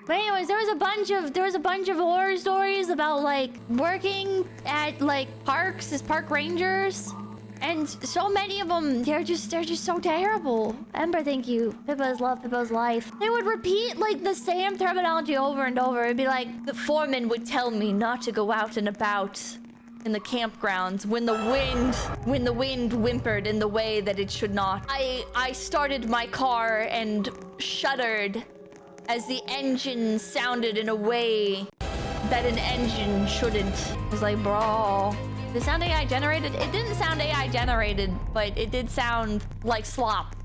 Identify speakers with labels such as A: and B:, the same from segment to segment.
A: But anyways, there was a bunch of horror stories about like working at like parks as park rangers, and so many of them they're just so terrible. Ember, thank you. Pippa's love, Pippa's life. They would repeat like the same terminology over and over. It'd be like the foreman would tell me not to go out and about in the campgrounds when the wind whimpered in the way that it should not. I started my car and shuddered as the engine sounded in a way that an engine shouldn't. I was like, bro, did it sound AI generated? It didn't sound AI generated, but it did sound like slop.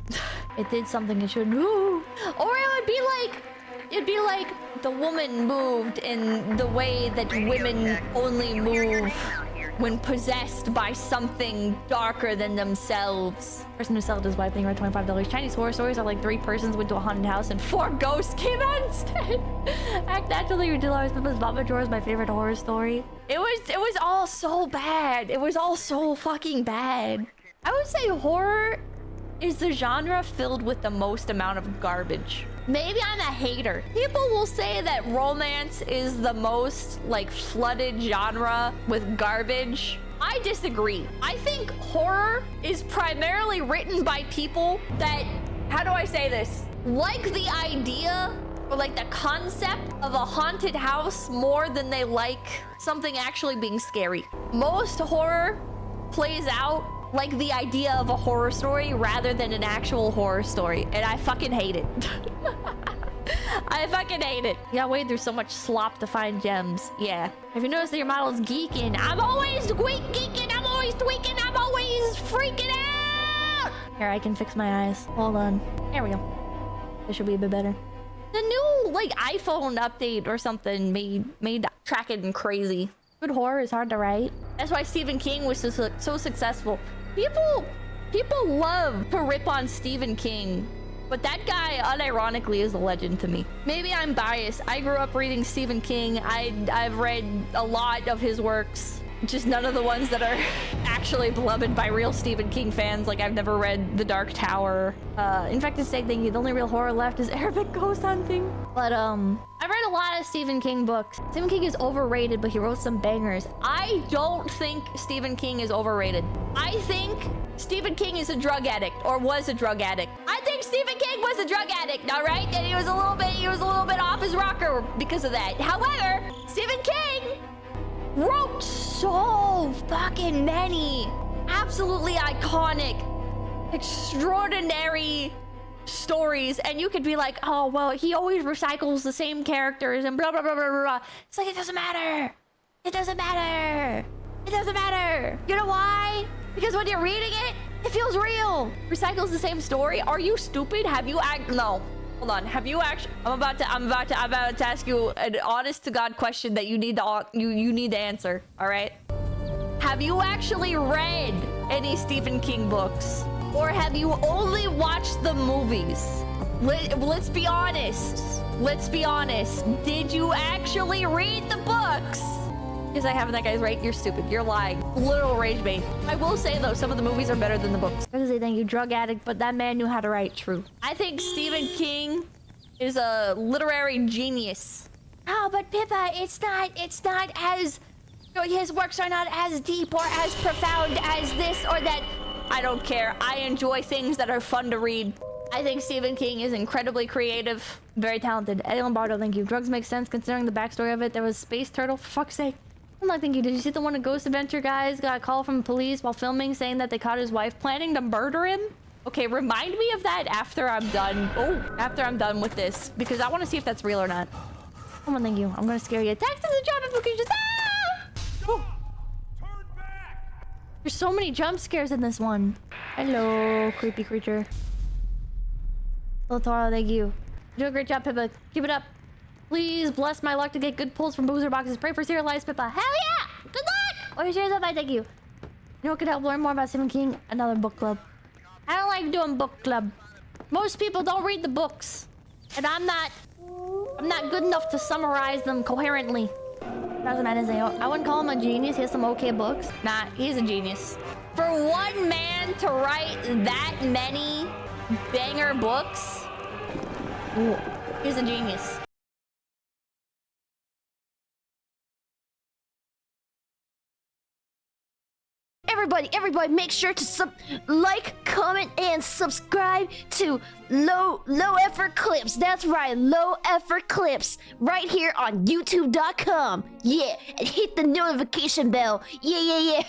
A: It did something it shouldn't. Ooh. Or it'd be like the woman moved in the way that women only move when possessed by something darker than themselves. Person who sold his wife thing worth $25. Chinese horror stories are like 3 persons went to a haunted house and 4 ghosts came out instead. Act naturally ridiculous. Pippa's Baba Drawer is my favorite horror story. It was all so bad. It was all so fucking bad. I would say horror is the genre filled with the most amount of garbage. Maybe I'm a hater. People will say that romance is the most like flooded genre with garbage. I disagree. I think horror is primarily written by people that, how do I say this? Like the idea or like the concept of a haunted house more than they like something actually being scary. Most horror plays out like the idea of a horror story rather than an actual horror story. And I fucking hate it. I fucking hate it. You gotta wade through so much slop to find gems. Yeah. Have you noticed that your model's geeking? I'm always geeking. I'm always tweaking. I'm always freaking out. Here, I can fix my eyes. Hold on. There we go. This should be a bit better. The new like iPhone update or something made tracking crazy. Good horror is hard to write. That's why Stephen King was so successful. People love to rip on Stephen King, but that guy unironically is a legend to me. Maybe I'm biased. I grew up reading Stephen King. I've read a lot of his works, just none of the ones that are actually beloved by real Stephen King fans. Like I've never read The Dark Tower. In fact, it's saying the only real horror left is Arabic ghost hunting. But I've read a lot of Stephen King books. Stephen King is overrated, but he wrote some bangers. I don't think Stephen King is overrated. I think Stephen King is a drug addict, or was a drug addict. I think Stephen King was a drug addict, all right? And he was a little bit off his rocker because of that. However, Stephen King wrote so fucking many absolutely iconic, extraordinary stories, and you could be like, oh well, he always recycles the same characters and blah blah blah blah blah. It's like, it doesn't matter. It doesn't matter. It doesn't matter. You know why? Because when you're reading it, it feels real. Recycles the same story. Are you stupid? Have you no, hold on. Have you actually? I'm about to ask you an honest to God question that you need to answer. All right. Have you actually read any Stephen King books? Or have you only watched the movies? Let's be honest. Let's be honest. Did you actually read the books? Yes, I haven't. That guy's right. You're stupid. You're lying. Literal rage bait. I will say, though, some of the movies are better than the books. I was gonna say, thank you, drug addict, but that man knew how to write. True. I think Stephen King is a literary genius. Oh, but Pippa, it's not as... his works are not as deep or as profound as this or that. I don't care. I enjoy things that are fun to read. I think Stephen King is incredibly creative, very talented. Eddie Lombardo, thank you. Drugs make sense considering the backstory of it. There was Space Turtle, for fuck's sake. I'm not thinking, did you see the one of Ghost Adventure guys got a call from police while filming saying that they caught his wife planning to murder him? Okay, remind me of that after I'm done. Oh, after I'm done with this, because I want to see if that's real or not. Come on, thank you. I'm gonna scare you. Text in the job applications. Oh. There's so many jump scares in this one. Hello, creepy creature. Hello, Tara, thank you. You do a great job, Pippa. Keep it up. Please bless my luck to get good pulls from boozer boxes. Pray for serialized Pippa. Hell yeah! Good luck! Oh, here's up. I thank you. You know what could help learn more about Stephen King? Another book club. I don't like doing book club. Most people don't read the books, and I'm not good enough to summarize them coherently. That's what I didn't say. I wouldn't call him a genius. He has some okay books. Nah, he's a genius. For one man to write that many banger books, ooh, he's a genius.
B: everybody, make sure to like, comment, and subscribe to Low Effort Clips. That's right, Low Effort Clips, right here on YouTube.com. Yeah, and hit the notification bell. Yeah.